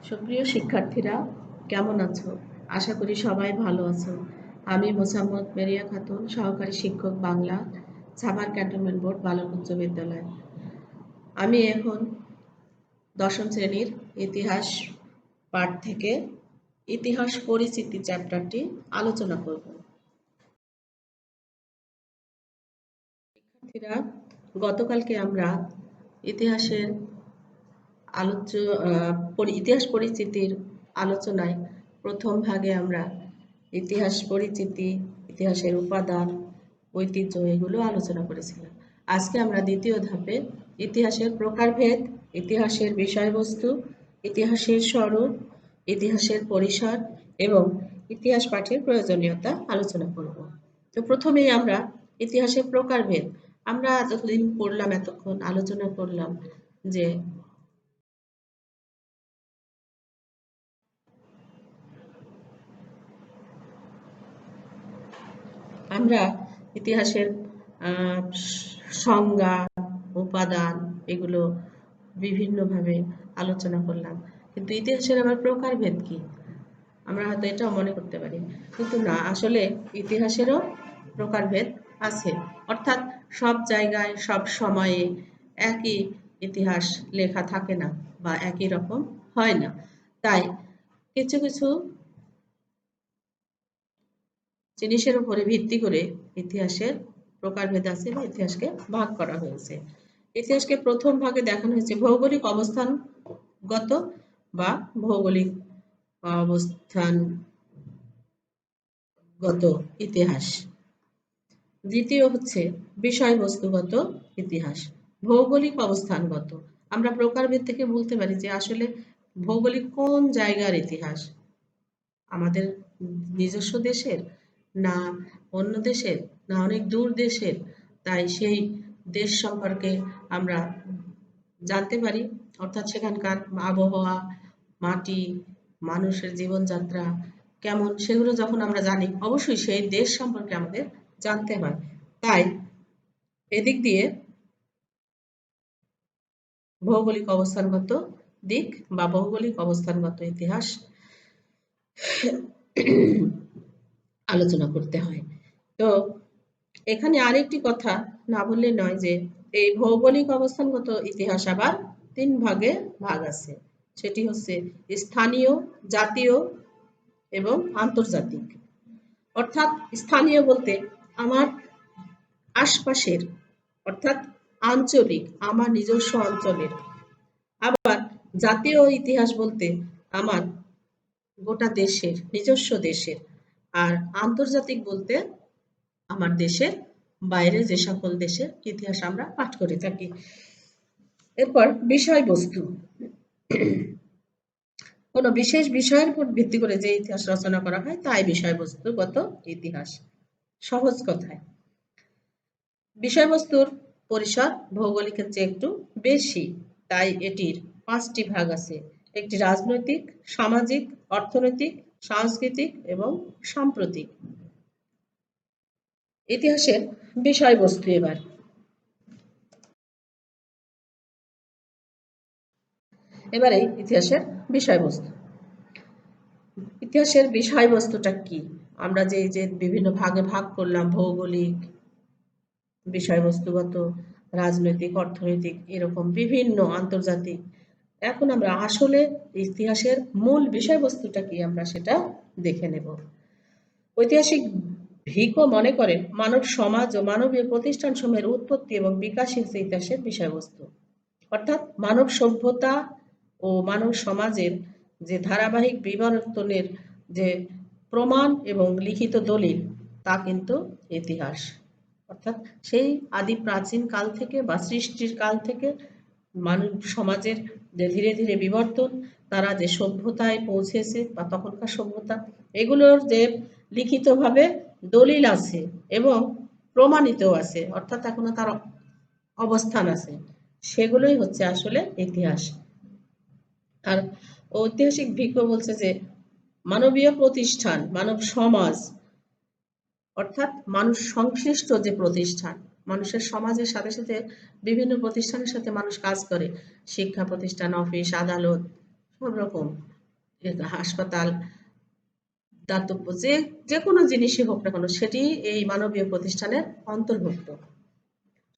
সুপ্রিয় শিক্ষার্থীরা, কেমন আছো? আশা করি সবাই ভালো আছো। আমি মোসাম্মদ মেরিয়া খাতুন, সহকারী শিক্ষক বাংলা, সাভার ক্যান্টনমেন্ট বোর্ড, বালক উচ্চ বিদ্যালয়। আমি এখন দশম শ্রেণীর ইতিহাস পাঠ থেকে ইতিহাস পরিচিতি চ্যাপ্টারটি আলোচনা করব। শিক্ষার্থীরা, গতকালকে আমরা ইতিহাসের ইতিহাস পরিচিতির আলোচনায় প্রথম ভাগে আমরা ইতিহাস পরিচিতি, ইতিহাসের উপাদান, ঐতিহ্য এগুলো আলোচনা করেছিলাম। আজকে আমরা দ্বিতীয় ধাপে ইতিহাসের প্রকারভেদ, ইতিহাসের বিষয়বস্তু, ইতিহাসের স্বরূপ, ইতিহাসের পরিসর এবং ইতিহাস পাঠের প্রয়োজনীয়তা আলোচনা করব। তো প্রথমেই আমরা ইতিহাসের প্রকারভেদ। আমরা যতদিন পড়লাম, এতক্ষণ আলোচনা করলাম যে আমরা ইতিহাসের সংজ্ঞা, উপাদান এগুলো বিভিন্নভাবে আলোচনা করলাম, কিন্তু ইতিহাসের আবার প্রকারভেদ কি আমরা হয়তো এটাও মনে করতে পারি, কিন্তু না, আসলে ইতিহাসেরও প্রকারভেদ আছে। অর্থাৎ সব জায়গায় সব সময়ে একই ইতিহাস লেখা থাকে না বা একই রকম হয় না। তাই কিছু কিছু জিনিসের উপরে ভিত্তি করে ইতিহাসের প্রকারভেদ আছে বা ইতিহাসকে ভাগ করা হয়েছে। ইতিহাসকে প্রথম ভাগে দেখানো হয়েছে ভৌগোলিক অবস্থানগত বা ভৌগোলিক অবস্থানগত ইতিহাস। দ্বিতীয় হচ্ছে বিষয়বস্তুগত ইতিহাস। ভৌগোলিক অবস্থানগত, আমরা প্রকারভেদ থেকে বলতে পারি যে আসলে ভৌগোলিক কোন জায়গার ইতিহাস, আমাদের নিজস্ব দেশের, না অন্য দেশের, না অনেক দূর দেশের। তাই সেই দেশ সম্পর্কে আমরা জানতে পারি, অর্থাৎ সেখানকার আবহাওয়া, মাটি, মানুষের জীবনযাত্রা কেমন, সেগুলো যখন আমরা জানি, অবশ্যই সেই দেশ সম্পর্কে আমাদের জানতে হয়। তাই এদিক দিয়ে ভৌগোলিক অবস্থানগত দিক বা ভৌগোলিক অবস্থানগত ইতিহাস আলোচনা করতে হয়। তো এখানে আরেকটি কথা না বললে নয় যে এই ভৌগোলিক অবস্থানগত ইতিহাস আবার তিন ভাগে ভাগ আছে। সেটি হচ্ছে স্থানীয়, জাতীয় এবং আন্তর্জাতিক। অর্থাৎ স্থানীয় বলতে আমার আশপাশের, অর্থাৎ আঞ্চলিক, আমার নিজস্ব অঞ্চলের। আবার জাতীয় ইতিহাস বলতে আমার গোটা দেশের, নিজস্ব দেশের। আর আন্তর্জাতিক বলতে আমার দেশের বাইরে যে সকল দেশের ইতিহাস আমরা পাঠ করে থাকি। এরপর বিষয়বস্তু, কোনো বিশেষ বিষয়ের উপর ভিত্তি করে যে ইতিহাস রচনা করা হয় তাই বিষয়বস্তুগত ইতিহাস। সহজ কথায় বিষয়বস্তুর পরিসর ভৌগোলিকের চেয়ে একটু বেশি, তাই এটির পাঁচটি ভাগ আছে। একটি রাজনৈতিক, সামাজিক, অর্থনৈতিক, সাংস্কৃতিক এবং সাম্প্রতিক। ইতিহাসের বিষয়বস্তু এবার এবারে ইতিহাসের বিষয়বস্তু। ইতিহাসের বিষয়বস্তুটা কি? আমরা যে বিভিন্ন ভাগে ভাগ করলাম, ভৌগোলিক, বিষয়বস্তুগত, রাজনৈতিক, অর্থনৈতিক, এরকম বিভিন্ন আন্তর্জাতিক। এখন আমরা আসলে ইতিহাসের মূল বিষয়বস্তুটা কি আমরা সেটা দেখে নেব। ঐতিহাসিক ভিকো মনে করেন মানব সমাজ ও মানবীয় প্রতিষ্ঠানসমূহের উৎপত্তি এবং বিকাশই হচ্ছে ইতিহাসের বিষয়বস্তু। অর্থাৎ মানব সভ্যতা ও মানব সমাজের যে ধারাবাহিক বিবর্তনের যে প্রমাণ এবং লিখিত দলিল, তা কিন্তু ইতিহাস। অর্থাৎ সেই আদি প্রাচীন কাল থেকে বা সৃষ্টির কাল থেকে মানব সমাজের যে ধীরে ধীরে বিবর্তন, তারা যে সভ্যতায় পৌঁছেছে বা তখনকার সভ্যতা, এগুলোর যে লিখিতভাবে দলিল আছে এবং প্রমাণিতও আছে, অর্থাৎ এখনো তার অবস্থান আছে, সেগুলোই হচ্ছে আসলে ইতিহাস। আর ঐতিহাসিক ভিকো বলছে যে মানবীয় প্রতিষ্ঠান, মানব সমাজ, অর্থাৎ মানুষ সংশ্লিষ্ট যে প্রতিষ্ঠান, মানুষের সমাজের সাথে সাথে বিভিন্ন প্রতিষ্ঠানের সাথে মানুষ কাজ করে, শিক্ষা প্রতিষ্ঠান, অফিস, আদালত, সব রকম হাসপাতাল, দাতব্য যে কোনো জিনিসই হোক না কেন সেটি এই মানবীয় প্রতিষ্ঠানের অন্তর্ভুক্ত।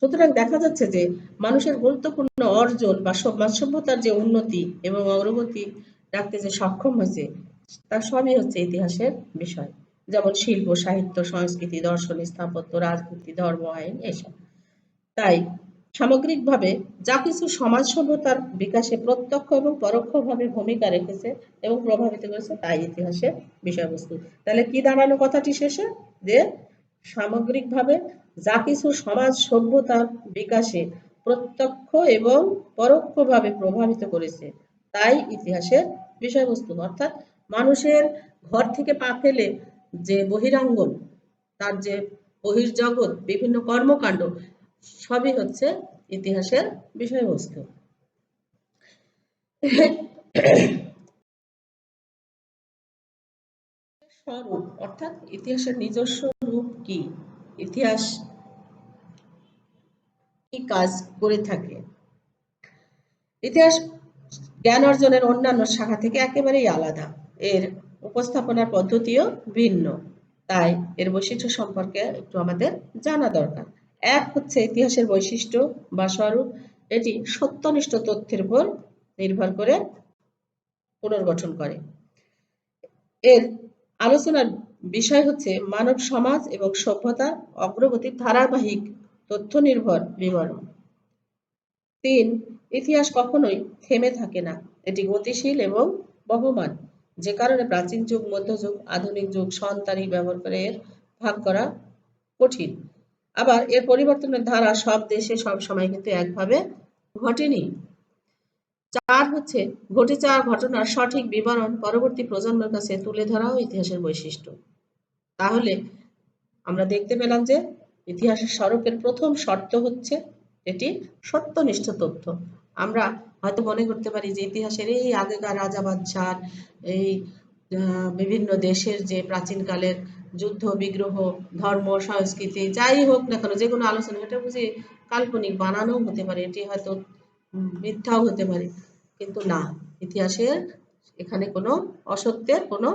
সুতরাং দেখা যাচ্ছে যে মানুষের গুরুত্বপূর্ণ অর্জন বা সমাজ সভ্যতার যে উন্নতি এবং অগ্রগতি রাখতে যে সক্ষম হয়েছে তার সবই হচ্ছে ইতিহাসের বিষয়। যেমন শিল্প, সাহিত্য, সংস্কৃতি, দর্শন, স্থাপত্য, রাজনীতি, ধর্ম, আইন এসব। তাই সামগ্রিকভাবে যা কিছু সমাজ সভ্যতার বিকাশে প্রত্যক্ষ এবং পরোক্ষভাবে ভূমিকা রেখেছে এবং প্রভাবিত করেছে তাই ইতিহাসের বিষয়বস্তু। তাহলে কি দাঁড়ালো কথাটি শেষে? যে সামগ্রিকভাবে যা কিছু সমাজ সভ্যতার বিকাশে প্রত্যক্ষ এবং পরোক্ষভাবে প্রভাবিত করেছে তাই ইতিহাসের বিষয়বস্তু। অর্থাৎ মানুষের ঘর থেকে পা ফেলে যে বহিরাঙ্গন, তার যে বহির্জগৎ, বিভিন্ন কর্মকাণ্ড সবই হচ্ছে ইতিহাসের বিষয়বস্তু। স্বরূপ অর্থাৎ ইতিহাসের নিজস্ব রূপ কি, ইতিহাস কি কাজ করে থাকে। ইতিহাস জ্ঞান অর্জনের অন্যান্য শাখা থেকে একেবারেই আলাদা, এর উপস্থাপনার পদ্ধতিও ভিন্ন, তাই এর বৈশিষ্ট্য সম্পর্কে একটু আমাদের জানা দরকার। এক হচ্ছে ইতিহাসের বৈশিষ্ট্য বা স্বরূপ, এটি সত্যনিষ্ঠ তথ্যের উপর নির্ভর করে পুনর্গঠন করে। এর আলোচনার বিষয় হচ্ছে মানব সমাজ এবং সভ্যতার অগ্রগতির ধারাবাহিক তথ্য নির্ভর বিবরণ। ৩. ইতিহাস কখনোই থেমে থাকে না, এটি গতিশীল এবং বহমান, যে কারণে প্রাচীন যুগ, মধ্যযুগ, আধুনিক যুগ, সন তারিখ ব্যবহার করে এর ভাগ করা কঠিন। আবার এর পরিবর্তনের ধারা সব দেশে সব সময় কিন্তু একভাবে ঘটেনি। ৪ হচ্ছে ঘটে যাওয়া ঘটনার সঠিক বিবরণ পরবর্তী প্রজন্মের কাছে তুলে ধরাও ইতিহাসের বৈশিষ্ট্য। তাহলে আমরা দেখতে পেলাম যে ইতিহাসের স্বরূপের প্রথম শর্ত হচ্ছে এটি সত্যনিষ্ঠ তথ্য। আমরা হয়তো মনে করতে পারি যে ইতিহাসের এই আগেকার রাজা বাদশাহ, এই বিভিন্ন দেশের যে প্রাচীনকালের যুদ্ধ বিগ্রহ, ধর্ম, সংস্কৃতি যাই হোক না কেন, যে কোনো আলোচনা, এটা বুঝি কাল্পনিক, বানানোও হতে পারে, এটি হয়তো মিথ্যাও হতে পারে, কিন্তু না, ইতিহাসের এখানে কোনো অসত্যের কোনো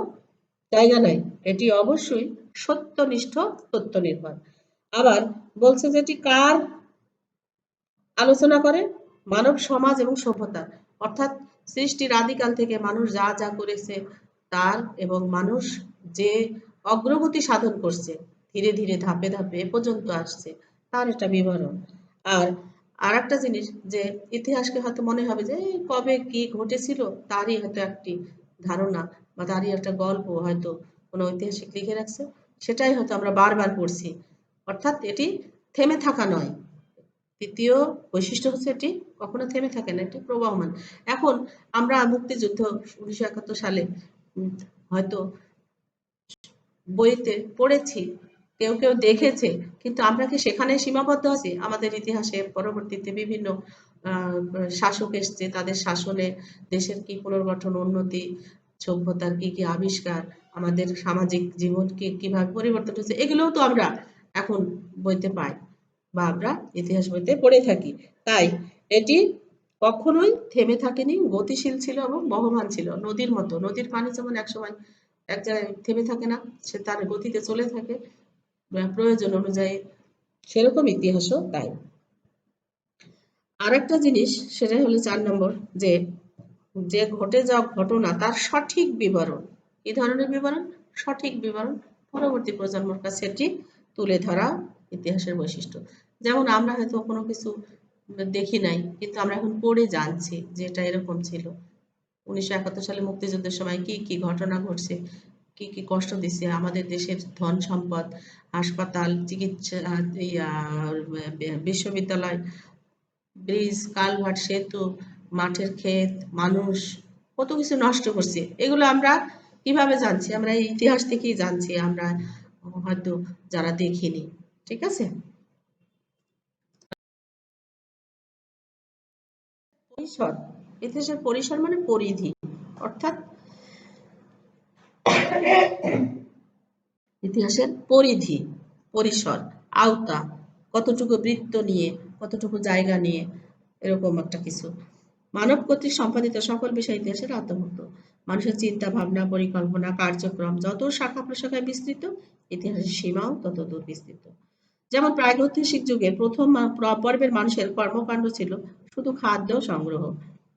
জায়গা নাই, এটি অবশ্যই সত্যনিষ্ঠ তথ্য নির্ভর। আবার বলছে যে এটি কার আলোচনা করে? মানব সমাজ এবং সভ্যতা, অর্থাৎ সৃষ্টির আদিকাল থেকে মানুষ যা যা করেছে তার, এবং মানুষ যে অগ্রগতি সাধন করছে ধীরে ধীরে ধাপে ধাপে এ পর্যন্ত আসছে তার একটা বিবরণ। আর একটা জিনিস যে ইতিহাসকে হয়তো মনে হবে যে কবে কি ঘটেছিল তারই হয়তো একটি ধারণা বা তারই একটা গল্প হয়তো কোনো ঐতিহাসিক লিখে রাখছে, সেটাই হয়তো আমরা বারবার পড়ছি, অর্থাৎ এটি থেমে থাকা নয়। তৃতীয় বৈশিষ্ট্য হচ্ছে এটি কখনো থেমে থাকে না, এটি প্রবাহমান। এখন আমরা মুক্তিযুদ্ধ 1971 সালে হয়তো বইতে পড়েছি, কেউ কেউ দেখেছে, কিন্তু আমরা কি সেখানে সীমাবদ্ধ আছি? আমাদের ইতিহাসে পরবর্তীতে বিভিন্ন শাসক এসছে, তাদের শাসনে দেশের কি পুনর্গঠন, উন্নতি, সভ্যতার কি কি আবিষ্কার, আমাদের সামাজিক জীবন কিভাবে পরিবর্তন হচ্ছে, এগুলোও তো আমরা এখন বইতে পাই বা আমরা ইতিহাস বইতে পড়ে থাকি। তাই এটি কখনোই থেমে থাকেনি, গতিশীল ছিল এবং বহমান ছিল, নদীর মতো। নদীর পানি যেমন একসময় এক জায়গায় থেমে থাকে না, সে তার গতিতে চলে থাকে প্রয়োজন অনুযায়ী, সেরকম ইতিহাসও তাই। আর একটা জিনিস, সেটা হলো 4 নম্বর, যে যে ঘটে যাওয়া ঘটনা তার সঠিক বিবরণ। কি ধরনের বিবরণ? সঠিক বিবরণ পরবর্তী প্রজন্মের কাছে এটি তুলে ধরা ইতিহাসের বৈশিষ্ট্য। যেমন আমরা হয়তো কোনো কিছু দেখি নাই, কিন্তু আমরা এখন পড়ে জানছি যে এটা এরকম ছিল। 1971 সালে মুক্তিযুদ্ধের সময় কি কি ঘটনা ঘটছে, কি কি কষ্ট দিচ্ছে, আমাদের দেশের ধন সম্পদ, হাসপাতাল, চিকিৎসা, বিশ্ববিদ্যালয়, ব্রিজ, কালভার্ট, সেতু, মাঠের ক্ষেত, মানুষ কত কিছু নষ্ট করছে, এগুলো আমরা কিভাবে জানছি? আমরা এই ইতিহাস থেকেই জানছি, আমরা হয়তো যারা দেখিনি। ঠিক আছে? পরিসর, ইতিহাসের পরিসর মানে পরিধি, অর্থাৎ ইতিহাসের পরিধি, পরিসর, আওতা, কতটুকু বৃত্ত নিয়ে, কতটুকু জায়গা নিয়ে, এরকম একটা কিছু। মানব কর্তৃক সম্পাদিত সকল বিষয় ইতিহাসের আওতাভুক্ত। মানুষের চিন্তা ভাবনা, পরিকল্পনা, কার্যক্রম যত শাখা প্রশাখায় বিস্তৃত, ইতিহাসের সীমাও তত দূর বিস্তৃত। যেমন প্রাগৈতিহাসিক যুগে প্রথম পর্বের মানুষের কর্মকাণ্ড ছিল শুধু খাদ্য সংগ্রহ।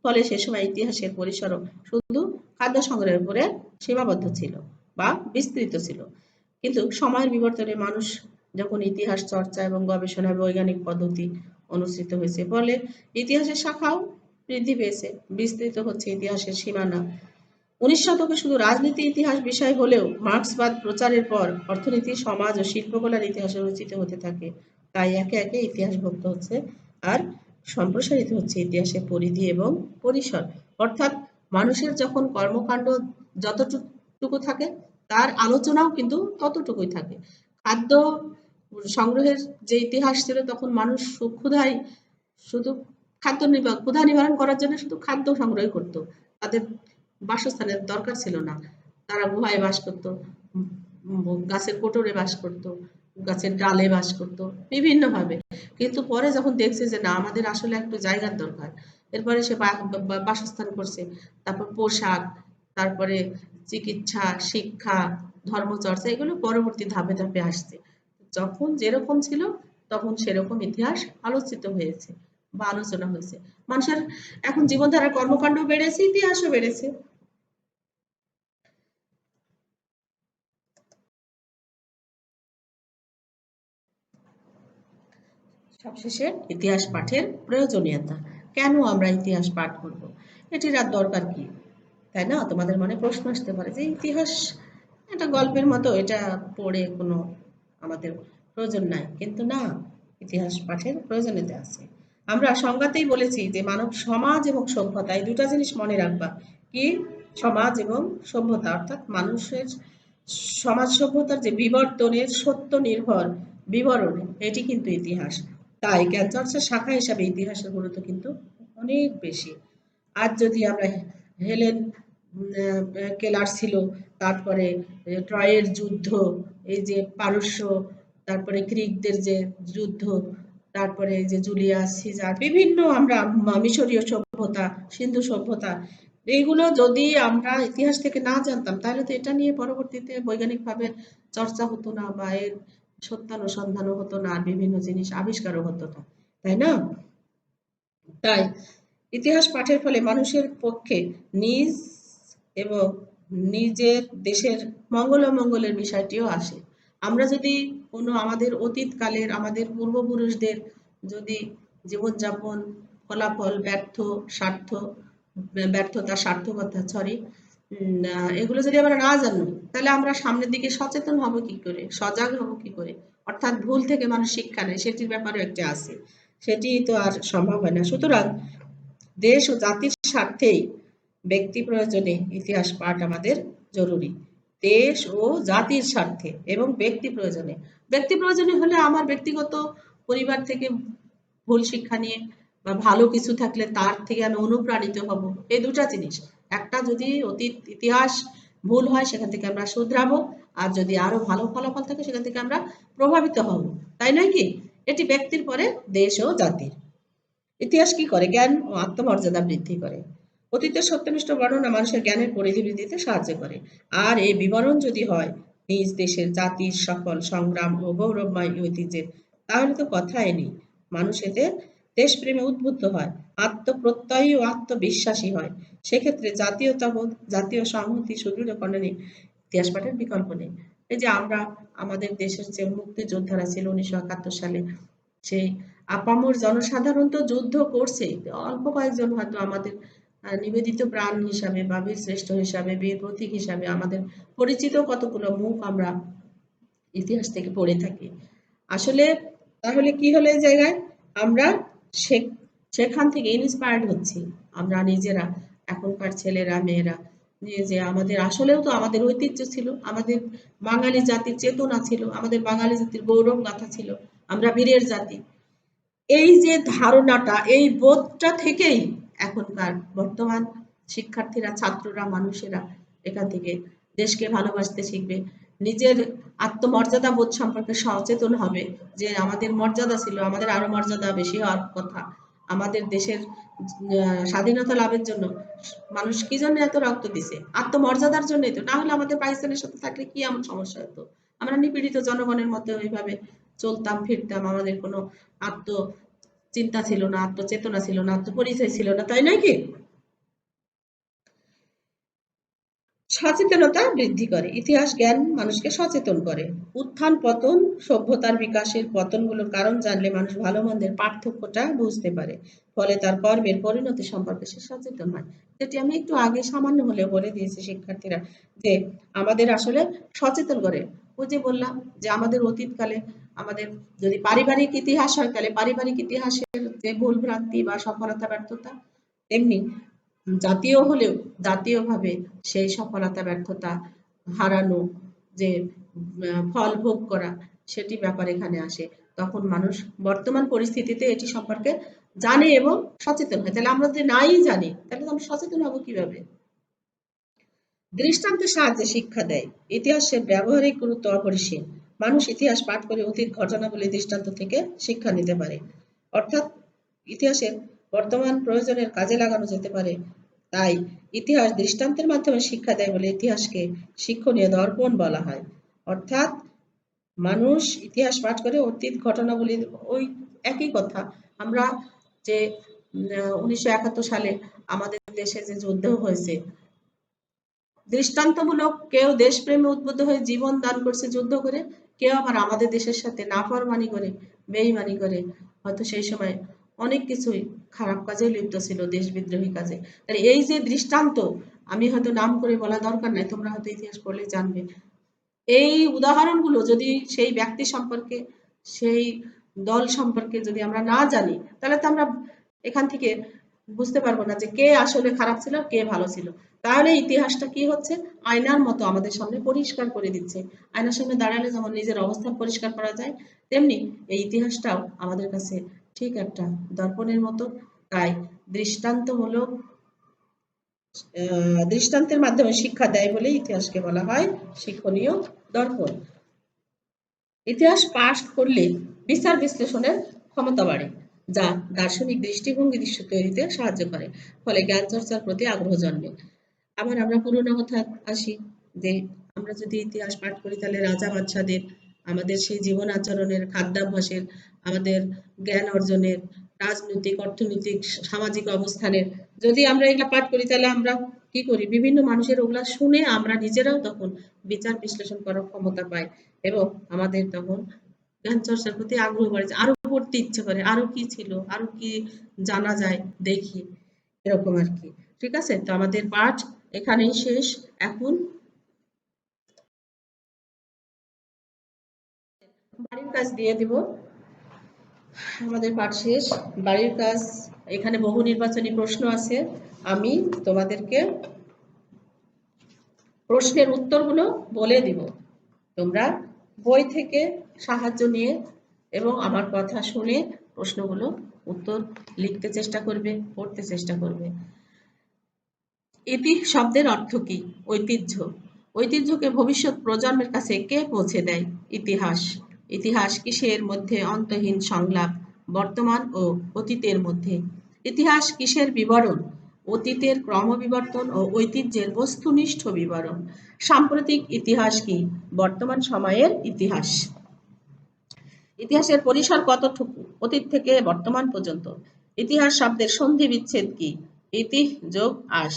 ফলে সে সময় ইতিহাসের পরিসরও শুধু খাদ্য সংগ্রহের উপরে সীমাবদ্ধ ছিল বা বিস্তৃত ছিল। কিন্তু সময়ের বিবর্তনে মানুষ যখন ইতিহাস চর্চা এবং গবেষণায় বৈজ্ঞানিক পদ্ধতি অনুসৃত হয়েছে, ফলে ইতিহাসের শাখাও বৃদ্ধি পেয়েছে, বিস্তৃত হচ্ছে ইতিহাসের সীমানা। 19 শতকে শুধু রাজনীতি ইতিহাস বিষয় হলেও মার্ক্সবাদ প্রচারের পর অর্থনীতি, সমাজ ও শিল্পকলার ইতিহাসে রচিত হতে থাকে। তাই একে একে ইতিহাস ভুক্ত হচ্ছে আর সম্প্রসারিত হচ্ছে ইতিহাসের পরিধি এবং পরিসর। অর্থাৎ মানুষের যখন কর্মকাণ্ড যতটুকু থাকে, তার আলোচনাও কিন্তু ততটুকুই থাকে। খাদ্য সংগ্রহের যে ইতিহাস ছিল, তখন মানুষ ক্ষুধায় শুধু ক্ষুধা নিবারণ করার জন্য শুধু খাদ্য সংগ্রহ করত। তাদের বাসস্থানের দরকার ছিল না। তারা গুহায় বাস করত, গাছের কোটরে বাস করত, গাছের ডালে বাস করত, বিভিন্নভাবে। কিন্তু পরে যখন দেখছে যে না, আমাদের আসলে একটু জায়গার দরকার, এরপরে সে বাসস্থান করছে। তারপর পোশাক, তারপরে চিকিৎসা, শিক্ষা, ধর্মচর্চা, এগুলো পরবর্তী ধাপে ধাপে আসছে। যখন যেরকম ছিল তখন সেরকম ইতিহাস আলোচিত হয়েছে বা আলোচনা হয়েছে। মানুষের এখন জীবনধারার কর্মকাণ্ড বেড়েছে, ইতিহাসও বেড়েছে। সবশেষে ইতিহাস পাঠের প্রয়োজনীয়তা। কেন আমরা ইতিহাস পাঠ করব? এটির আর দরকার কি? তাই না? তোমাদের মনে প্রশ্ন আসতে পারে যে ইতিহাস একটা গল্পের মতো, এটা পড়ে কোনো আমাদের প্রয়োজন নাই। কিন্তু না, ইতিহাস পাঠের প্রয়োজনীয়তা আছে। আমরা সংজ্ঞাতেই বলেছি যে মানব সমাজ এবং সভ্যতা, এই দুটা জিনিস মনে রাখবা। কি? সমাজ এবং সভ্যতা, অর্থাৎ মানুষের সমাজ সভ্যতার যে বিবর্তনের সত্য নির্ভর বিবরণ, এটি কিন্তু ইতিহাস। তাই জ্ঞানচর্চার শাখা হিসাবে ইতিহাসের গুরুত্ব কিন্তু অনেক বেশি। আজ যদি আমরা হেলেন কেলার ছিল, তারপরে ট্রয়ের যুদ্ধ, এই যে পারস্য, তারপরে গ্রিকদের যে যুদ্ধ, তারপরে এই যে জুলিয়াস সিজার, বিভিন্ন আমরা মিশরীয় সভ্যতা, সিন্ধু সভ্যতা, এইগুলো যদি আমরা ইতিহাস থেকে না জানতাম, তাহলে তো এটা নিয়ে পরবর্তীতে বৈজ্ঞানিকভাবে চর্চা হতো না, বা এর সত্যানুসন্ধানও হতো না, আর বিভিন্ন জিনিস আবিষ্কারও হতো না, তাই না? তাই ইতিহাস পাঠের ফলে মানুষের পক্ষে নিজ এবং নিজের দেশের মঙ্গল অমঙ্গলের বিষয়টিও আসে। আমরা যদি কোনো আমাদের অতীতকালের আমাদের পূর্বপুরুষদের যদি জীবনযাপন, ফলাফল, ব্যর্থতা, সার্থকতা, এগুলো যদি আমরা না জানি, তাহলে আমরা সামনের দিকে সচেতন হব কি করে, সজাগ হব কি করে? অর্থাৎ ভুল থেকে মানুষ শিক্ষা নেয়, সেটির ব্যাপারে একটা আছে, সেটি তো আর সম্ভব হয় না। সুতরাং দেশ ও জাতির স্বার্থেই ব্যক্তি প্রয়োজনে ইতিহাস পাঠ আমাদের জরুরি। দেশ ও জাতির স্বার্থে এবং ব্যক্তি প্রয়োজনে হলে আমার ব্যক্তিগত পরিবার থেকে ভুল শিক্ষা নিয়ে বা ভালো কিছু থাকলে তার থেকে আমি অনুপ্রাণিত হব। এই দুটা জিনিস, একটা যদি অতীত ইতিহাস ভুল হয়, সেখান থেকে আমরা শুধরাবো, আর যদি আরো ভালো ফলাফল থাকে, সেখান থেকে আমরা প্রভাবিত হব। তাই নয় কি? এটি ব্যক্তির পরে দেশ ও জাতির। ইতিহাস কি করে? জ্ঞান ও আত্মমর্যাদা বৃদ্ধি করে। অতীতের সত্যনিষ্ঠ বর্ণনা মানুষের জ্ঞানের পরিধি বৃদ্ধিতে সাহায্য করে। আর এই বিবরণ যদি হয় নিজ দেশের, জাতির সকল সংগ্রাম ও গৌরবময় ঐতিহ্যের, তাহলে তো কথাই নেই। মানুষ এতে দেশপ্রেমে উদ্বুদ্ধ হয়, আত্মপ্রত্যয়ী ও আত্মবিশ্বাসী হয়। সেক্ষেত্রে জাতীয়তাবোধ, জাতীয় সংহতি সুদৃঢ়করণে ইতিহাস পাঠের বিকল্প নেই। এই যে আমরা আমাদের দেশের যে মুক্তিযোদ্ধারা ছিল 1971 সালে, সেই আপামর জনসাধারণ তো যুদ্ধ করছে, অল্প কয়েকজন হয়তো আমাদের নিবেদিত প্রাণ হিসাবে বা বীর শ্রেষ্ঠ হিসাবে, বীর প্রতীক হিসাবে আমাদের পরিচিত কতগুলো মুখ আমরা ইতিহাস থেকে পড়ে থাকি। আসলে তাহলে কি হলো এই জায়গায়? আমরা সেখান থেকে ইন্সপায়ার্ড হচ্ছি আমরা নিজেরা, এখনকার ছেলেরা মেয়েরা, যে আমাদের আসলেও তো আমাদের ঐতিহ্য ছিল, আমাদের বাঙালি জাতির চেতনা ছিল, আমাদের বাঙালি জাতির গৌরব গাথা ছিল, আমরা বীরের জাতি। এই যে ধারণাটা, এই বোধটা থেকেই এখনকার বর্তমান শিক্ষার্থীরা, ছাত্ররা, মানুষেরা এখান থেকে দেশকে ভালোবাসতে শিখবে, নিজের আত্মমর্যাদা বোধ সম্পর্কে সচেতন হবে, যে আমাদের মর্যাদা ছিল, আমাদের আরো মর্যাদা বেশি হওয়ার কথা, আমাদের দেশের স্বাধীনতা লাভের জন্য মানুষ কি জন্য এত রক্ত দিছে? আত্মমর্যাদার জন্যই তো। না হলে আমাদের পাকিস্তানের সাথে থাকলে কি এমন সমস্যা হতো? আমরা নিপীড়িত জনগণের মতো ওইভাবে চলতাম ফিরতাম, আমাদের কোনো আত্ম চিন্তা ছিল না, আত্মচেতনা ছিল না, আত্মপরিচয় ছিল না, তাই নয় কি? সচেতনতা বৃদ্ধি করে, ইতিহাস জ্ঞান মানুষকে সচেতন করে। উত্থান পতন, সভ্যতার বিকাশের পতনগুলোর কারণ জানলে মানুষ ভালো মন্দের পার্থক্যটা বুঝতে পারে, ফলে তার কর্মের পরিণতি সম্পর্কে সে সচেতন হয়। যেটি আমি একটু আগে সামান্য হলেও বলে দিয়েছি শিক্ষার্থীরা, যে আমাদের আসলে সচেতন করে। ওই যে বললাম যে আমাদের অতীতকালে আমাদের যদি পারিবারিক ইতিহাস হয়, তাহলে পারিবারিক ইতিহাসের যে ভুল ভ্রান্তি বা সফলতা ব্যর্থতা, তেমনি জাতীয় হলেও জাতীয়ভাবে সেই সফলতা ব্যর্থতা হারানো, যে ফল ভোগ করা, সেটি ব্যাপার এখানে আসে। তখন মানুষ বর্তমান পরিস্থিতিতে এটি সম্পর্কে জানে এবং সচেতন হয়। তাহলে আমরা যদি নাই জানি, তাহলে আমরা সচেতন হব কিভাবে? দৃষ্টান্তের সাহায্যে শিক্ষা দেয়, ইতিহাসের ব্যবহারিক গুরুত্ব অপরিসীম। মানুষ ইতিহাস পাঠ করে অতীত ঘটনাবলী দৃষ্টান্ত থেকে শিক্ষা নিতে পারে, অর্থাৎ ইতিহাসের বর্তমান প্রয়োজনের কাজে লাগানো যেতে পারে। তাই ইতিহাস দৃষ্টান্তের মাধ্যমে শিক্ষা দেয় বলে ইতিহাসকে শিক্ষণীয় দর্পণ বলা হয়। অর্থাৎ মানুষ ইতিহাস পাঠ করে অতীত ঘটনাবলী, ওই একই কথা। আমরা যে 1971 সালে আমাদের দেশে যে যুদ্ধ হয়েছে, দৃষ্টান্তমূলক, কেউ দেশপ্রেমে উদ্বুদ্ধ হয়ে জীবন দান করছে যুদ্ধ করে, কেউ আবার আমাদের দেশের সাথে নাফরমানি করে, বেইমানি করে, হয়তো সেই সময় অনেক কিছুই খারাপ কাজে লিপ্ত ছিল, দেশ বিদ্রোহী কাজে। তাহলে এই যে দৃষ্টান্ত, আমি হয়তো নাম করে বলা দরকার নাই, তোমরা হয়তো ইতিহাস পড়লে জানবে। এই উদাহরণগুলো যদি সেই ব্যক্তি সম্পর্কে, সেই দল সম্পর্কে যদি আমরা না জানি, তাহলে তো আমরা এখান থেকে বুঝতে পারবো না যে কে আসলে খারাপ ছিল, কে ভালো ছিল। তাহলে ইতিহাসটা কি হচ্ছে, আয়নার মতো আমাদের সামনে পরিষ্কার করে দিচ্ছে। আয়নার সামনে দাঁড়ালে যেমন নিজের অবস্থান পরিষ্কার করা যায়, তেমনি এই ইতিহাসটাও আমাদের কাছে ঠিক একটা দর্পণের মতো। তাই দৃষ্টান্তমূলক দৃষ্টান্তের মাধ্যমে শিক্ষা দেয় বলে ইতিহাসকে বলা হয় শিক্ষণীয় দর্পণ। ইতিহাস পাঠ করলে বিচার বিশ্লেষণের ক্ষমতা বাড়ে, যা দার্শনিক দৃষ্টিভঙ্গি তৈরিতে সাহায্য করে, ফলে জ্ঞান চর্চার প্রতি আগ্রহ জন্মে। আবার আমরা পুরোনো কথা আসি, যে আমরা যদি ইতিহাস পাঠ করি, তাহলে রাজা বাদশাদের, আমাদের সেই জীবন আচরণের, খাদ্যাভ্যাসের, আমাদের জ্ঞান অর্জনের, রাজনৈতিক, অর্থনৈতিক, সামাজিক অবস্থানের, যদি আমরা এগুলা পাঠ করি, তাহলে আমরা কি করি, বিভিন্ন মানুষের ওগুলা শুনে আমরা নিজেরাও তখন বিচার বিশ্লেষণ করার ক্ষমতা পাই, এবং আমাদের তখন জ্ঞান চর্চার প্রতি আগ্রহ বাড়ে, আরো পড়তে ইচ্ছে করে, আরো কি ছিল, আরো কি জানা যায় দেখি, এরকম আর কি। ঠিক আছে, তো আমাদের পাঠ এখানেই শেষ। এখন বাড়ির কাজ দিয়ে দিব। আমাদের পাঠ শেষ, বাড়ির কাজ, এখানে বহু নির্বাচনী প্রশ্ন আছে। আমি তোমাদেরকে প্রশ্নের উত্তরগুলো বলে দিব, তোমরা বই থেকে সাহায্য নিয়ে এবং আমার কথা শুনে প্রশ্নগুলো উত্তর লিখতে চেষ্টা করবে, পড়তে চেষ্টা করবে। ইতি শব্দের অর্থ কি? ঐতিহ্য। ঐতিহ্যকে ভবিষ্যৎ প্রজন্মের কাছে কে পৌঁছে দেয়? ইতিহাস। ইতিহাস কিসের মধ্যে অন্তহীন সংলাপ, বর্তমান ও অতীতের মধ্যে? ইতিহাস কিসের বিবরণ? অতীতের ক্রমবিবর্তন ও ঐতিহ্যের বস্তুনিষ্ঠ বিবরণ। সাম্প্রতিক ইতিহাস কি? বর্তমান সময়ের ইতিহাস। ইতিহাসের পরিসর কতটুকু? অতীত থেকে বর্তমান পর্যন্ত। ইতিহাস শব্দের সন্ধি বিচ্ছেদ কি? ইতি যোগ আস।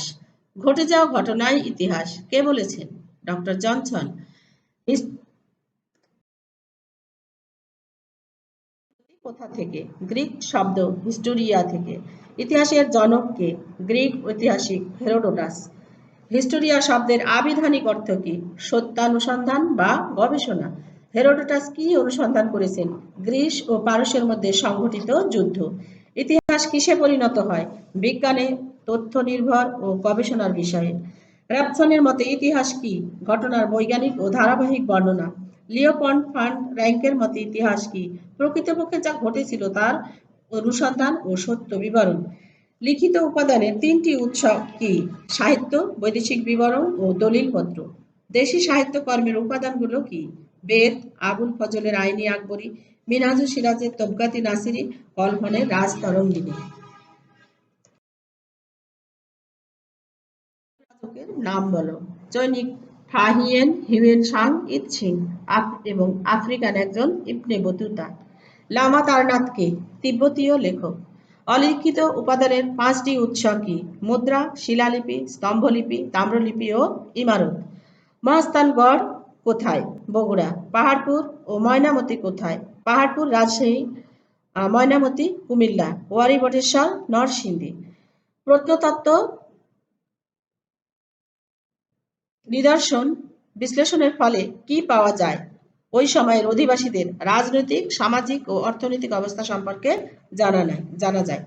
ঘটে যাওয়া ঘটনাই ইতিহাস, কে বলেছেন? Doctor Johnson. কোথা থেকে? গ্রিক শব্দ হিস্টোরিয়া থেকে। ইতিহাসের জনক কে? গ্রিক ঐতিহাসিক হেরোডোটাস। হিস্টোরিয়া শব্দের আবিধানিক অর্থ কি? সত্যানুসন্ধান বা গবেষণা। হেরোডোটাস কি অনুসন্ধান করেছেন? গ্রিস ও পারস্যের মধ্যে সংঘটিত যুদ্ধ। ইতিহাস কিসে পরিণত হয়? বিজ্ঞানে, তথ্য নির্ভর ও গবেষণার বিষয়ে। র্যাবসনের মতে ইতিহাস কি? ঘটনার বৈজ্ঞানিক ও ধারাবাহিক বর্ণনা। লিওপল্ড ফান র্যাঙ্কের মতে ইতিহাস কি? প্রকৃতপক্ষে যা ঘটেছিল তার অনুসন্ধান ও সত্য বিবরণ। লিখিত উপাদানের তিনটি উৎস কি? সাহিত্য, বৈদেশিক বিবরণ ও দলিলপত্র। দেশি সাহিত্য কর্মের উপাদানগুলো কি? বেদ, আবুল ফজলের আইনি আকবরী, মিনহাজুস সিরাজের তবকাতি নাসিরি, কলহনের রাজতরঙ্গিনী। প্রযোজকের নাম বলো। চৈনিক ফাহিয়েন হিউয়েন সাং ইৎসিং এবং আফ্রিকান একজন ইবনে বতুতা। লামা তারনাথ কে? তিব্বতীয় লেখক। অলিখিত উপাদানের 5টি উৎস কি? মুদ্রা, শিলালিপি, স্তম্ভলিপি, তাম্রলিপি ও ইমারত। মহাস্থানগড় কোথায়? বগুড়া। পাহাড়পুর ও ময়নামতি কোথায়? পাহাড়পুর রাজশাহী, ময়নামতি কুমিল্লা। ওয়ারী বটেশ্বর নরসিংদী। প্রত্নতত্ত্ব নিদর্শন বিশ্লেষণের ফলে কি পাওয়া যায়? ওই সময়ের অধিবাসীদের রাজনৈতিক, সামাজিক ও অর্থনৈতিক অবস্থা সম্পর্কে জানা যায়।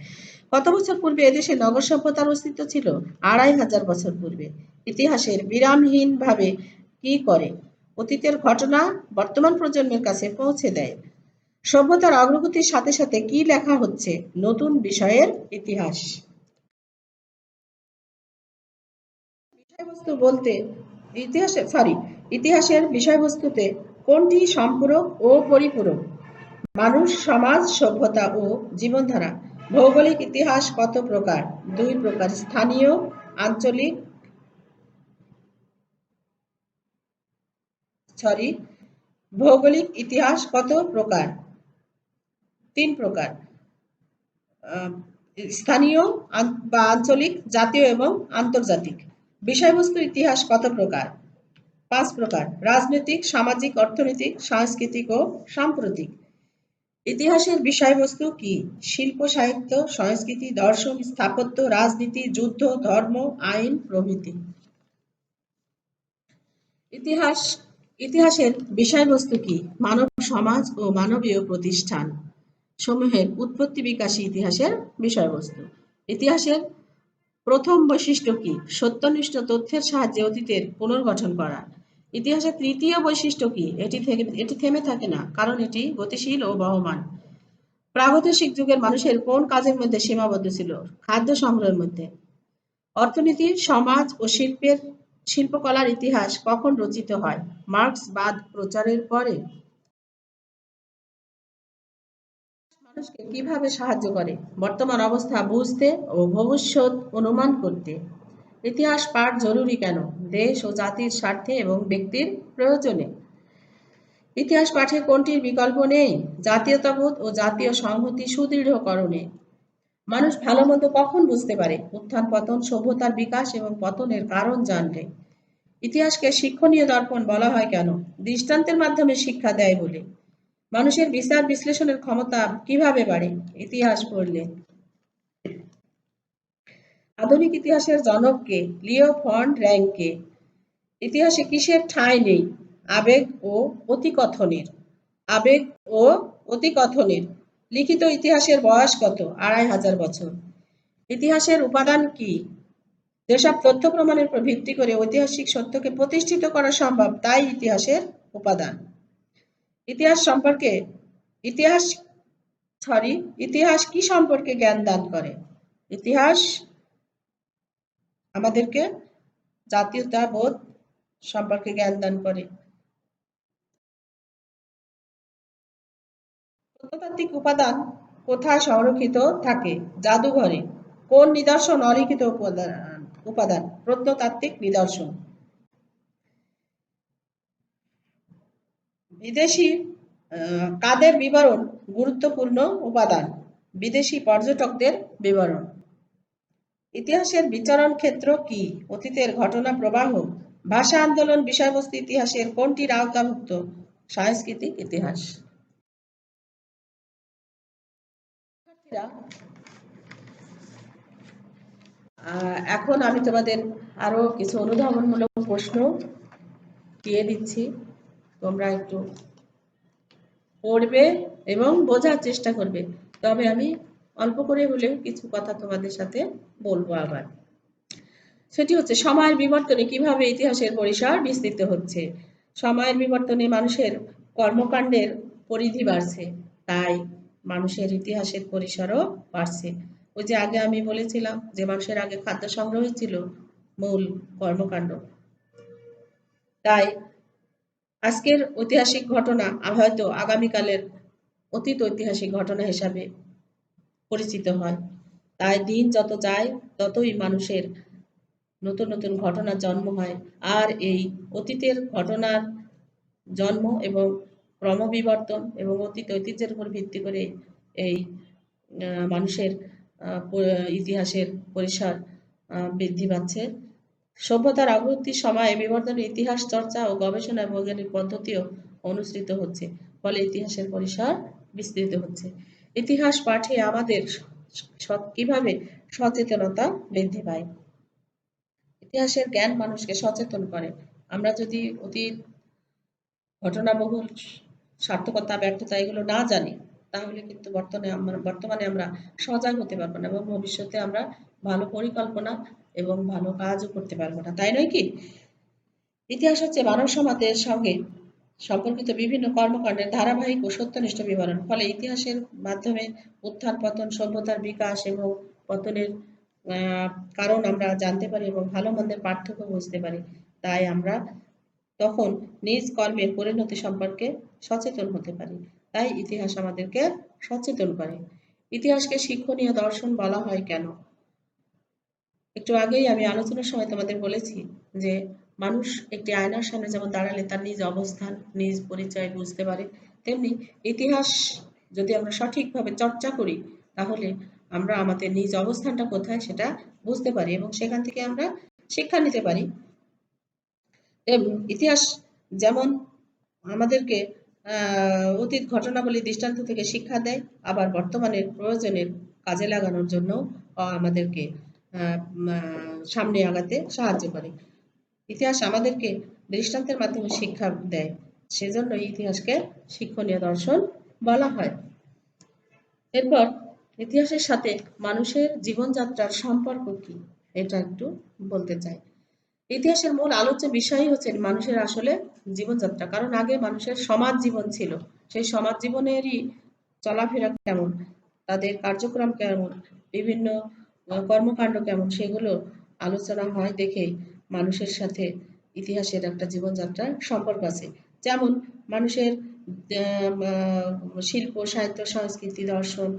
কত বছর পূর্বে এদেশে নগর সভ্যতার অস্তিত্ব ছিল? 2500 বছর পূর্বে। ইতিহাসের বিরামহীনভাবে কি করে? অতীতের ঘটনা বর্তমান প্রজন্মের কাছে পৌঁছে দেয়। সভ্যতার অগ্রগতির সাথে সাথে কি লেখা হচ্ছে? নতুন বিষয়ের ইতিহাস। বিষয়বস্তু বলতে ইতিহাসের বিষয়বস্তুতে কোনটি সম্পূরক ও পরিপূরক? মানুষ, সমাজ, সভ্যতা ও জীবনধারা। ভৌগোলিক ইতিহাস কত প্রকার? 2 প্রকার। স্থানীয়, আঞ্চলিক ভৌগোলিক ইতিহাস কত প্রকার? 3 প্রকার। স্থানীয় বা আঞ্চলিক, জাতীয় এবং আন্তর্জাতিক। বিষয়বস্তু ইতিহাস কত প্রকার? 5 প্রকার। রাজনৈতিক, সামাজিক, অর্থনৈতিক, সাংস্কৃতিক ও সাম্প্রতিক। ইতিহাসের বিষয়বস্তু কি? শিল্প, সাহিত্য, সংস্কৃতি, দর্শন, স্থাপত্য, রাজনীতি, যুদ্ধ, ধর্ম, আইন প্রভৃতি। ইতিহাসের বিষয়বস্তু কি? মানব সমাজ ও মানবীয় প্রতিষ্ঠান সমূহের উৎপত্তি বিকাশই ইতিহাসের বিষয়বস্তু। ইতিহাসের প্রথম বৈশিষ্ট্য কি? সত্যনিষ্ঠ তথ্যের সাহায্যে অতীতের পুনর্গঠন করা। ইতিহাসের তৃতীয় বৈশিষ্ট্য কি? এটি থেমে থাকে না, কারণ এটি গতিশীল ও বহমান। প্রাগৈতিহাসিক যুগের মানুষের কোন কাজের মধ্যে সীমাবদ্ধ ছিল? খাদ্য সংগ্রহের মধ্যে। অর্থনীতি, সমাজ ও শিল্পকলার ইতিহাস কখন রচিত হয়? মার্ক্সবাদ প্রচারের পরে। মানুষকে কিভাবে সাহায্য করে? বর্তমান অবস্থা বুঝতে ও ভবিষ্যৎ অনুমান করতে। ইতিহাস পাঠ জরুরি কেন? দেশ ও জাতির স্বার্থে এবং ব্যক্তির প্রয়োজনে। ইতিহাস পাঠে কোনটির বিকল্প নেই? জাতীয়তাবোধ ও জাতীয় সংহতি সুদৃঢ়করণে। মানুষ ভালো মন্দ কখন বুঝতে পারে? উত্থান পতন, সভ্যতার বিকাশ এবং পতনের কারণ জানলে। ইতিহাসকে শিক্ষণীয় দর্পণ বলা হয় কেন? দৃষ্টান্তের মাধ্যমে শিক্ষা দেয় বলে। মানুষের বিচার বিশ্লেষণের ক্ষমতা কিভাবে বাড়ে? ইতিহাস পড়লে। আধুনিক ইতিহাসের জনক কে? লিও ফন র্যাঙ্কে। ইতিহাসে কিসের ঠাঁই নেই? আবেগ ও অতিকথনের। আবেগ ও অতিকথনের। লিখিত ইতিহাসের বয়স কত? 2500 বছর। ইতিহাসের উপাদান কি? যেসব তথ্য প্রমাণের উপর ভিত্তি করে ঐতিহাসিক সত্যকে প্রতিষ্ঠিত করা সম্ভব তাই ইতিহাসের উপাদান। ইতিহাস কি সম্পর্কে জ্ঞান দান করে? ইতিহাস আমাদেরকে জাতীয়তাবোধ সম্পর্কে জ্ঞান দান করে। প্রত্নতাত্ত্বিক উপাদান কোথায় সংরক্ষিত থাকে? জাদুঘরে। কোন নিদর্শন অলিখিত উপাদান? প্রত্নতাত্ত্বিক নিদর্শন। বিদেশি কাদের বিবরণ গুরুত্বপূর্ণ উপাদান? বিদেশি পর্যটকদের বিবরণ। ইতিহাসের বিচরণ ক্ষেত্র কি? অতীতের ঘটনা প্রবাহ। ভাষা আন্দোলন বিষয়বস্তু ইতিহাসের কোনটির আওতাভুক্ত? সাংস্কৃতিক ইতিহাস। এখন আমি তোমাদের আরো কিছু অনুধাবনমূলক প্রশ্ন দিয়ে দিচ্ছি, তোমরা একটু পড়বে এবং বোঝার চেষ্টা করবে। তবে আমি অল্প করে হলেও কিছু কথা তোমাদের সাথে বলবো আবার। সেটি হচ্ছে সময়ের বিবর্তনে কিভাবে ইতিহাসের পরিসর বিস্তৃত হচ্ছে। সময়ের বিবর্তনে মানুষের কর্মকাণ্ডের পরিধি বাড়ছে, তাই মানুষের ইতিহাসের পরিসরও বাড়ছে। ওই যে আগে আমি বলেছিলাম যে মানুষের আগে খাদ্য সংগ্রহ ছিল মূল কর্মকাণ্ড, তাই আজকের ঐতিহাসিক ঘটনা হয়তো আগামীকালের অতীত ঐতিহাসিক ঘটনা হিসাবে পরিচিত হয়। তাই দিন যত যায় ততই মানুষের নতুন নতুন ঘটনার জন্ম হয়। আর এই অতীতের ঘটনার জন্ম এবং ক্রমবিবর্তন এবং ঐতিহ্যের উপর ভিত্তি করে এই মানুষের ইতিহাসের পরিসর বৃদ্ধি পাচ্ছে। সভ্যতার অগ্রগতির সময়ে বিবর্তনের ইতিহাস চর্চা ও গবেষণা বৈজ্ঞানিক পদ্ধতিও অনুসৃত হচ্ছে, ফলে ইতিহাসের পরিসর বিস্তৃত হচ্ছে। ইতিহাস পাঠে আমাদের কিভাবে সচেতনতা বৃদ্ধি পায়। ইতিহাসের জ্ঞান মানুষকে সচেতন করে। আমরা যদি অতীত ঘটনাবহুল সার্থকতা ব্যর্থতা এগুলো না জানি, তাহলে কিন্তু বর্তমানে আমরা সজাগ হতে পারবো না এবং ভবিষ্যতে আমরা ভালো পরিকল্পনা এবং ভালো কাজও করতে পারবো না, তাই নয় কি? ইতিহাস হচ্ছে মানব সমাজের সঙ্গে সম্পর্কিত বিভিন্ন কর্মকাণ্ডের ধারাবাহিক ও সত্যনিষ্ঠ বিবরণ। ফলে ইতিহাসের মাধ্যমে উত্থান পতন, সভ্যতার বিকাশ এবং পতনের কারণ আমরা জানতে পারি এবং ভালো মন্দের পার্থক্য বুঝতে পারি। তাই আমরা তখন নিজ কর্মের পরিণতি সম্পর্কে সচেতন হতে পারি। তাই ইতিহাস আমাদেরকে সচেতন করে। ইতিহাসকে শিক্ষণীয় দর্শন বলা হয় কেন? একটু আগেই আমি আলোচনার সময় তোমাদের বলেছি যে মানুষ একটি আয়নার সামনে যেমন দাঁড়ালে তার নিজ অবস্থান, নিজ পরিচয় বুঝতে পারে, তেমনি ইতিহাস যদি আমরা সঠিকভাবে চর্চা করি, তাহলে আমরা আমাদের নিজ অবস্থানটা কোথায় সেটা বুঝতে পারি এবং সেখান থেকে আমরা শিক্ষা নিতে পারি। ইতিহাস যেমন আমাদেরকে অতীত ঘটনাবলী দৃষ্টান্ত থেকে শিক্ষা দেয়, আবার বর্তমানের প্রয়োজনের কাজে লাগানোর জন্য আমাদেরকে সামনে আগাতে সাহায্য করে। ইতিহাস আমাদেরকে দৃষ্টান্তের মাধ্যমে শিক্ষা দেয়, সেজন্য ইতিহাসকে শিক্ষণীয় দর্শন বলা হয়। এরপর ইতিহাসের সাথে মানুষের জীবনযাত্রার সম্পর্ক কি, এটা একটু বলতে চাই। ইতিহাসের মূল আলোচ্য বিষয়ই হচ্ছে মানুষের আসলে জীবনযাত্রা। কারণ আগে মানুষের সমাজ জীবন ছিল, সেই সমাজ জীবনেরই চলাফেরা কেমন, তাদের কার্যক্রম কেমন, বিভিন্ন কর্মকাণ্ড কেমন, সেগুলো আলোচনা হয় দেখেই মানুষের সাথে ইতিহাসের একটা জীবনযাত্রার সম্পর্ক আছে। যেমন মানুষের শিল্প, সাহিত্য, সংস্কৃতি, দর্শন,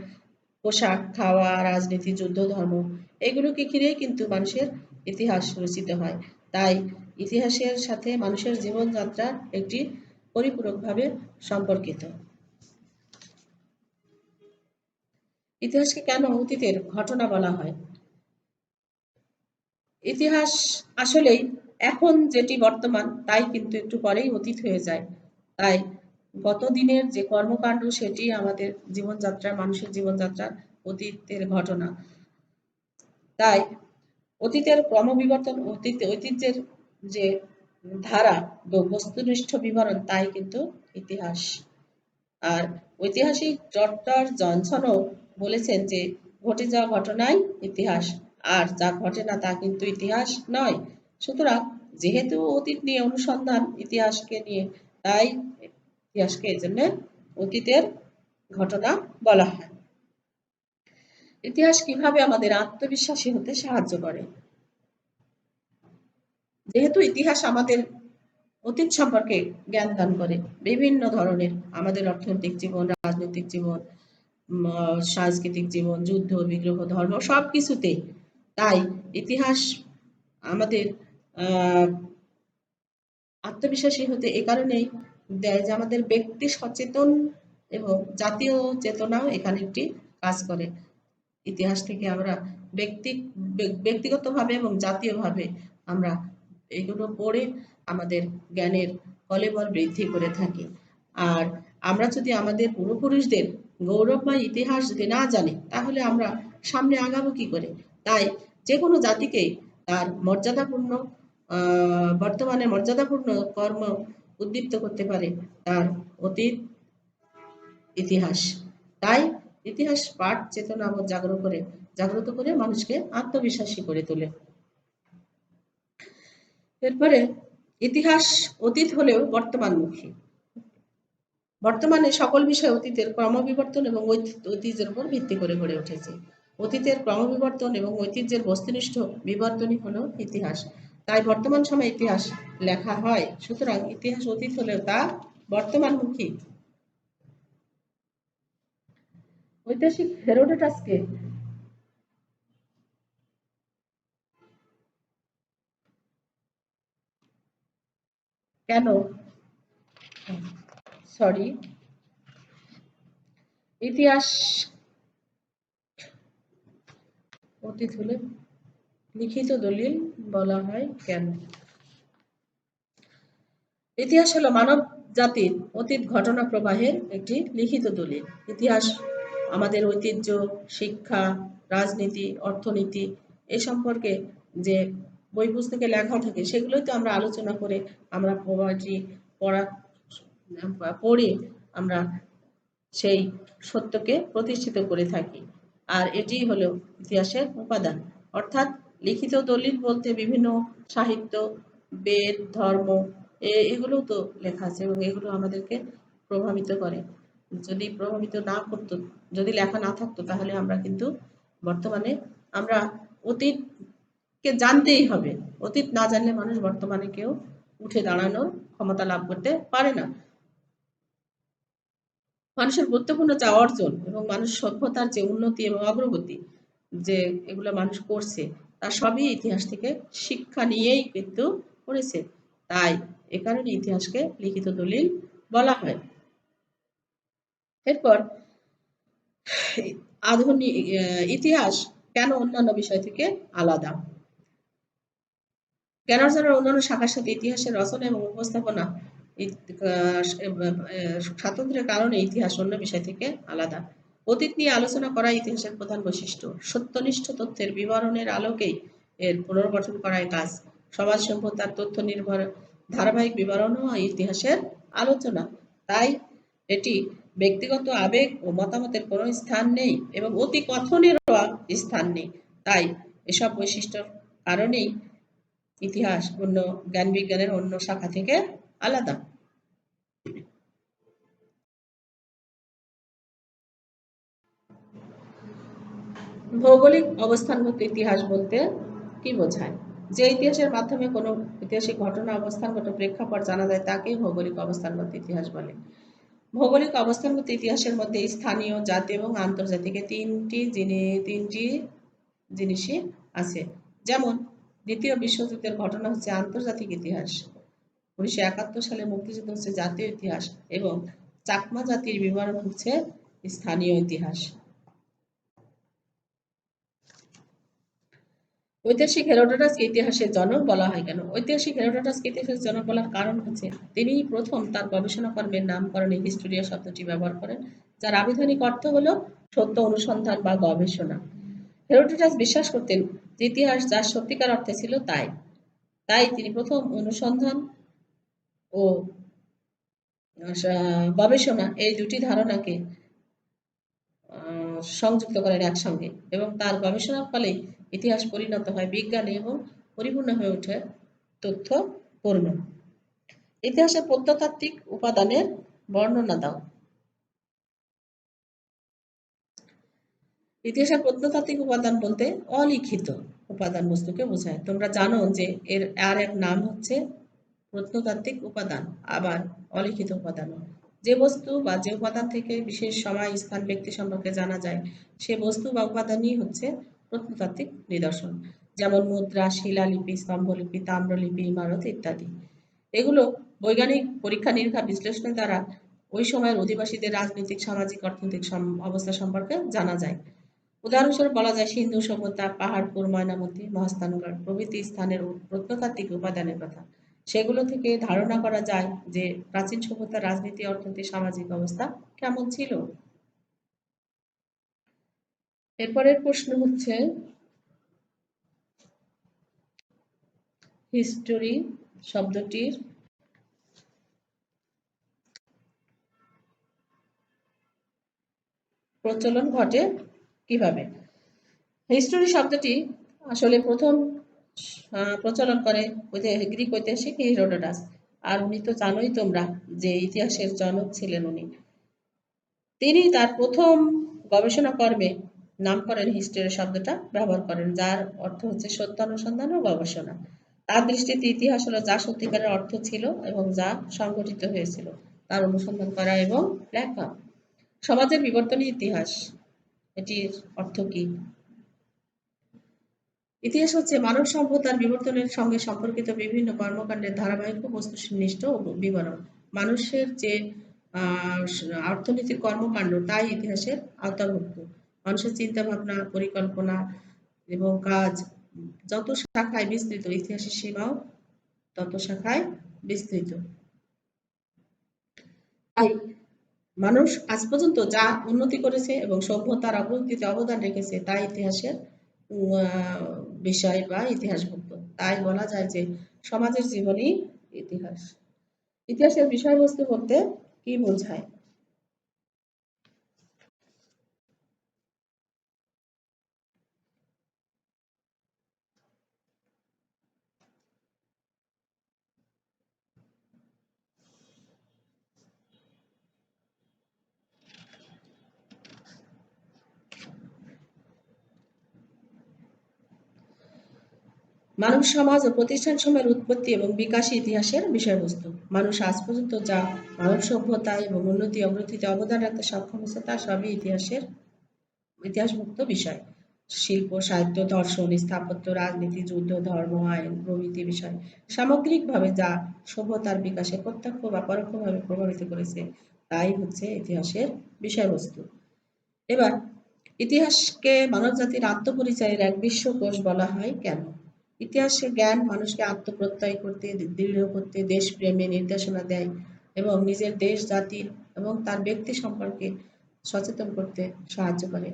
পোশাক, খাওয়া, রাজনীতি, যুদ্ধ, ধর্ম, এগুলোকে ঘিরেই কিন্তু মানুষের ইতিহাস রচিত হয়। তাই ইতিহাসের সাথে মানুষের জীবনযাত্রা একটি পরিপূরকভাবে সম্পর্কিত। ইতিহাসকে কেন অতীতের ঘটনা বলা হয়? ইতিহাস আসলেই এখন যেটি বর্তমান তাই কিন্তু একটু পরেই অতীত হয়ে যায়। তাই গত দিনের যে কর্মকাণ্ড সেটি আমাদের জীবনযাত্রা, মানুষের জীবনযাত্রা অতীতের ঘটনা। তাই অতীতের ক্রমবিবর্তন, ঐতিহ্যের যে ধারা, বস্তুনিষ্ঠ বিবরণ, তাই কিন্তু ইতিহাস। আর ঐতিহাসিক ডক্টর জনসনও বলেছেন যে ঘটে যাওয়া ঘটনাই ইতিহাস, আর যা ঘটে না তা কিন্তু ইতিহাস নয়। সুতরাং যেহেতু অতীত নিয়ে অনুসন্ধান ইতিহাসকে নিয়ে, তাই ইতিহাসকে এজন্য অতীতের ঘটনা বলা হয়। ইতিহাস কিভাবে আমাদের আত্মবিশ্বাসী হতে সাহায্য করে? যেহেতু ইতিহাস আমাদের অতীত সম্পর্কে জ্ঞান দান করে, বিভিন্ন ধরনের আমাদের অর্থনৈতিক জীবন, রাজনৈতিক জীবন, সাংস্কৃতিক জীবন, যুদ্ধ, বিগ্রহ, ধর্ম, সব কিছুতেই। তাই ইতিহাস আমাদের আত্মবিশ্বাসী হতে এ কারণেই দেয় যে আমাদের ব্যক্তি সচেতন এবং জাতীয় চেতনাও এখানে একটি কাজ করে। ইতিহাস থেকে আমরা ব্যক্তিগতভাবে এবং জাতীয়ভাবে আমরা এগুলো পড়ে আমাদের জ্ঞানের কলেবর বৃদ্ধি করে থাকি। আর আমরা যদি আমাদের পূর্বপুরুষদের গৌরবময় ইতিহাস যদি না জানি, তাহলে আমরা সামনে আগাবো কি করে? তাই যে কোনো জাতিকে তার মর্যাদাপূর্ণ বর্তমানে মর্যাদাপূর্ণ কর্ম উদ্দীপ্ত করতে পারে তার অতীত ইতিহাস। তাই ইতিহাস পাঠ চেতনা জাগ্রত করে মানুষকে আত্মবিশ্বাসী করে তোলে। এরপরে ইতিহাস অতীত হলেও বর্তমানমুখী। বর্তমানে সকল বিষয় অতীতের ক্রমবিবর্তন এবং ঐতিহ্যের উপর ভিত্তি করে গড়ে উঠেছে। অতীতের ক্রমবিবর্তন এবং ঐতিহ্যের বস্তুনিষ্ঠ বিবর্তনই হলো ইতিহাস। তাই বর্তমান সময়ে ইতিহাস লেখা হয়। সুতরাং ইতিহাস অতীত হলেও তা বর্তমানমুখী। ঐতিহাসিক হেরোডোটাসকে কেন সরি ইতিহাস অতীত হলে লিখিত দলিল বলা হয় কেন? ইতিহাস হলো মানব জাতির অতীত ঘটনা প্রবাহের একটি লিখিত দলিল। ইতিহাস আমাদের ঐতিহ্য, শিক্ষা, রাজনীতি, অর্থনীতি এ সম্পর্কে যে বই পুস্তকে লেখা থাকে সেগুলোই তো আমরা আলোচনা করে আমরা পড়া পড়ে আমরা সেই সত্যকে প্রতিষ্ঠিত করে থাকি। আর এটি হলো ইতিহাসের উপাদান। অর্থাৎ লিখিত দলিল বলতে বিভিন্ন সাহিত্য, বেদ, ধর্ম এগুলো তো লেখা আছে এবং এগুলো আমাদেরকে প্রভাবিত করে। যদি প্রভাবিত না করতো, যদি লেখা না থাকতো তাহলে আমরা কিন্তু বর্তমানে আমরা অতীতকে জানতেই হবে। অতীত না জানলে মানুষ বর্তমানে কেউ উঠে দাঁড়ানোর ক্ষমতা লাভ করতে পারে না। মানুষের গুরুত্বপূর্ণ যা অর্জন এবং মানুষ সভ্যতার যে উন্নতি এবং অগ্রগতি যে এগুলো মানুষ করছে তার সবই ইতিহাস থেকে শিক্ষা নিয়েই কিন্তু করেছে। তাই এ কারণে ইতিহাসকে লিখিত দলিল বলা হয়। এরপর আধুনিক ইতিহাস কেন অন্যান্য বিষয় থেকে আলাদা? জ্ঞান অর্জনের অন্যান্য শাখার সাথে ইতিহাসের রচনা এবং উপস্থাপনা স্বাতন্ত্র্যের কারণে ইতিহাস অন্য বিষয় থেকে আলাদা। অতীত নিয়ে আলোচনা করা ইতিহাসের প্রধান বৈশিষ্ট্য। সত্যনিষ্ঠ তথ্যের বিবরণের আলোকেই এর পুনর্গঠন করাই কাজ। সমাজ সভ্যতার তথ্য নির্ভর ধারাবাহিক বিবরণও ইতিহাসের আলোচনা। তাই এটি ব্যক্তিগত আবেগ ও মতামতের কোনো স্থান নেই এবং অতি কথনেরও স্থান নেই। তাই এসব বৈশিষ্ট্যের কারণেই ইতিহাস অন্য জ্ঞান বিজ্ঞানের অন্য শাখা থেকে আলাদা। ভৌগোলিক অবস্থানগত ইতিহাস বলতে কি বোঝায়? যে ইতিহাসের মাধ্যমে কোনো ঐতিহাসিক ঘটনা অবস্থানগত প্রেক্ষাপট জানা যায় তাকেই ভৌগোলিক অবস্থানগত ইতিহাস বলে। ভৌগোলিক অবস্থানগত ইতিহাসের মধ্যে স্থানীয়, জাতীয় এবং আন্তর্জাতিক তিনটি জিনিসই আছে। যেমন দ্বিতীয় বিশ্বযুদ্ধের ঘটনা হচ্ছে আন্তর্জাতিক ইতিহাস, 1971 সালে মুক্তিযুদ্ধ হচ্ছে জাতীয় ইতিহাস এবং চাকমা জাতির বিবরণ হচ্ছে স্থানীয় ইতিহাস। ঐতিহাসিক হেরোডোটাসকে ইতিহাসের জনক বলা হয় কেন? ঐতিহাসিক হেরোডোটাসকে ইতিহাসের জনক বলার কারণ হচ্ছে তিনি প্রথম তার গবেষণা কর্মের নামকরণে হিস্টোরিয়া শব্দটি ব্যবহার করেন, যার আবিধানিক অর্থ হলো সত্য অনুসন্ধান বা গবেষণা। হেরোডোটাস বিশ্বাস করতেন যে ইতিহাস যার সত্যিকার অর্থে ছিল তাই। তাই তিনি প্রথম অনুসন্ধান ও গবেষণা এই দুটি ধারণাকে সংযুক্ত করেন একসঙ্গে এবং তার গবেষণার ফলে ইতিহাস পরিণত হয় বিজ্ঞানে এবং পরিপূর্ণ হয়ে ওঠে তথ্যপূর্ণ। ইতিহাসের প্রত্নতাত্ত্বিক উপাদানের বর্ণনা দাও। ইতিহাসের প্রত্নতাত্ত্বিক উপাদান বলতে অলিখিত উপাদান বস্তুকে বোঝায়। তোমরা জানো যে এর আর এক নাম হচ্ছে প্রত্নতাত্ত্বিক উপাদান, আবার অলিখিত উপাদানও। যে বস্তু বা যে উপাদান থেকে বিশেষ সময়, স্থান, ব্যক্তি সম্পর্কে জানা যায় সে বস্তু বা উপাদানই হচ্ছে প্রত্নতাত্ত্বিক নিদর্শন। যেমন মুদ্রা, শিলালিপি, স্তম্ভলিপি, তাম্রলিপি, ইমারত ইত্যাদি। এগুলো বৈজ্ঞানিক পরীক্ষা নিরীক্ষা বিশ্লেষণের দ্বারা ওই সময়ের অধিবাসীদের রাজনৈতিক, সামাজিক, অর্থনৈতিক অবস্থা সম্পর্কে জানা যায়। উদাহরণস্বরূপ বলা যায় সিন্ধু সভ্যতা, পাহাড়পুর, ময়নামতি, মহাস্থানগড় প্রভৃতি স্থানের প্রত্নতাত্ত্বিক উপাদানের কথা। সেগুলো থেকে ধারণা করা যায় যে প্রাচীন সভ্যতার রাজনীতি, অর্থনীতি, সামাজিক অবস্থা কেমন ছিল। এরপরের প্রশ্ন হচ্ছে হিস্টোরি শব্দটির প্রচলন ঘটে কিভাবে? হিস্টোরি শব্দটি আসলে প্রথম প্রচলন করে গ্রিক ঐতিহাসিক হেরোডোটাস। আর উনি তো জানোই তোমরা যে ইতিহাসের জনক ছিলেন উনি। তিনি তার প্রথম গবেষণা কর্মে নাম করেন হিস্টোরি শব্দটা ব্যবহার করেন, যার অর্থ হচ্ছে সত্য অনুসন্ধান ও গবেষণা। তার দৃষ্টিতে ইতিহাস হলো যা সত্যিকারের অর্থ ছিল এবং যা সংঘটিত হয়েছিল তার অনুসন্ধান করা এবং লেখা। সমাজের বিবর্তনীয় ইতিহাস, এটির অর্থ কি? ইতিহাস হচ্ছে মানব সভ্যতার বিবর্তনের সঙ্গে সম্পর্কিত বিভিন্ন কর্মকাণ্ডের ধারাবাহিক ও বস্তুনিষ্ঠ বিবরণ। মানুষের যে অর্থনৈতিক কর্মকাণ্ড তাই ইতিহাসের আওতাভুক্ত। মানুষের চিন্তা ভাবনা, পরিকল্পনা এবং কাজ যত শাখায় বিস্তৃত, ইতিহাসের সীমাও তত শাখায় বিস্তৃত। তাই মানুষ আজ পর্যন্ত যা উন্নতি করেছে এবং সভ্যতার অগ্রগতিতে অবদান রেখেছে তা ইতিহাসের বিষয় বা ইতিহাসভুক্ত। তাই বলা যায় যে সমাজের জীবনই ইতিহাস। ইতিহাসের বিষয়বস্তু বলতে কি বোঝায়? মানব সমাজ ও প্রতিষ্ঠান সময়ের উৎপত্তি এবং বিকাশই ইতিহাসের বিষয়বস্তু। মানুষ আজ পর্যন্ত যা মানব সভ্যতা এবং উন্নতি অগ্রগতিতে অবদান রাখতে সক্ষম হয়েছে তা সবই ইতিহাসভুক্ত বিষয়। শিল্প, সাহিত্য, দর্শন, স্থাপত্য, রাজনীতি, যুদ্ধ, ধর্ম, আইন প্রভৃতি বিষয় সামগ্রিকভাবে যা সভ্যতার বিকাশে প্রত্যক্ষ বা পরোক্ষভাবে প্রভাবিত করেছে তাই হচ্ছে ইতিহাসের বিষয়বস্তু। এবার ইতিহাসকে মানবজাতির আত্মপরিচয়ের এক বিশ্বকোষ বলা হয় কেন? ইতিহাসের জ্ঞান মানুষকে আত্মপ্রত্যয় করতে, দৃঢ় করতে, দেশপ্রেমে নির্দেশনা দেয় এবং নিজের দেশ, জাতির এবং তার ব্যক্তি সম্পর্কে সচেতন করতে সাহায্য করে।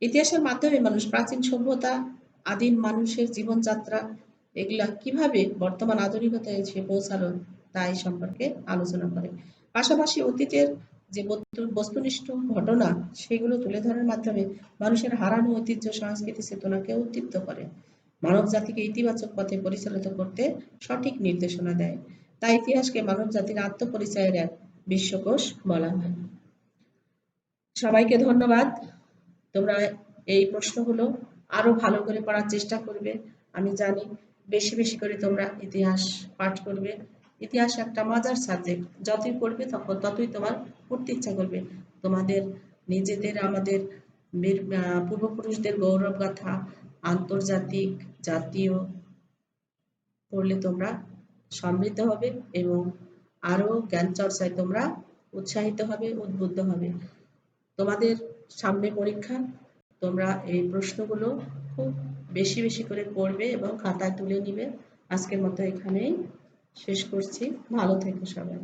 ইতিহাসের মাধ্যমে মানুষ প্রাচীন সভ্যতা, আদিম মানুষের জীবনযাত্রা এগুলা কিভাবে বর্তমান আধুনিকতায় এসে পৌঁছালো তাই সম্পর্কে আলোচনা করে। পাশাপাশি অতীতের যে বস্তুনিষ্ঠ ঘটনা সেগুলো তুলে ধরার মাধ্যমে মানুষের হারানো ঐতিহ্য, সংস্কৃতি চেতনাকে উদ্দীপ্ত করে। মানব জাতিকে ইতিবাচক পথে পরিচালিত করতে সঠিক নির্দেশনা দেয়। তাই ইতিহাসকে মানব জাতির আত্মপরিচয়ের এক বিশ্বকোষ বলা হয়। সবাইকে ধন্যবাদ। তোমরা এই প্রশ্নগুলো আরো ভালো করে পড়ার চেষ্টা করবে। আমি জানি বেশি বেশি করে তোমরা ইতিহাস পাঠ করবে। ইতিহাস একটা মজার সাবজেক্ট, যতই পড়বে ততই তোমার পড়তে ইচ্ছা করবে। তোমাদের নিজেদের, আমাদের পূর্বপুরুষদের গৌরব গাথা, আন্তর্জাতিক, জাতীয় পড়লে তোমরা সমৃদ্ধ হবে এবং আরো জ্ঞান চর্চায় তোমরা উৎসাহিত হবে, উদ্বুদ্ধ হবে। তোমাদের সামনে পরীক্ষা, তোমরা এই প্রশ্নগুলো খুব বেশি বেশি করে পড়বে এবং খাতায় তুলে নিবে। আজকের মতো এখানেই শেষ করছি। ভালো থেকো সবাই।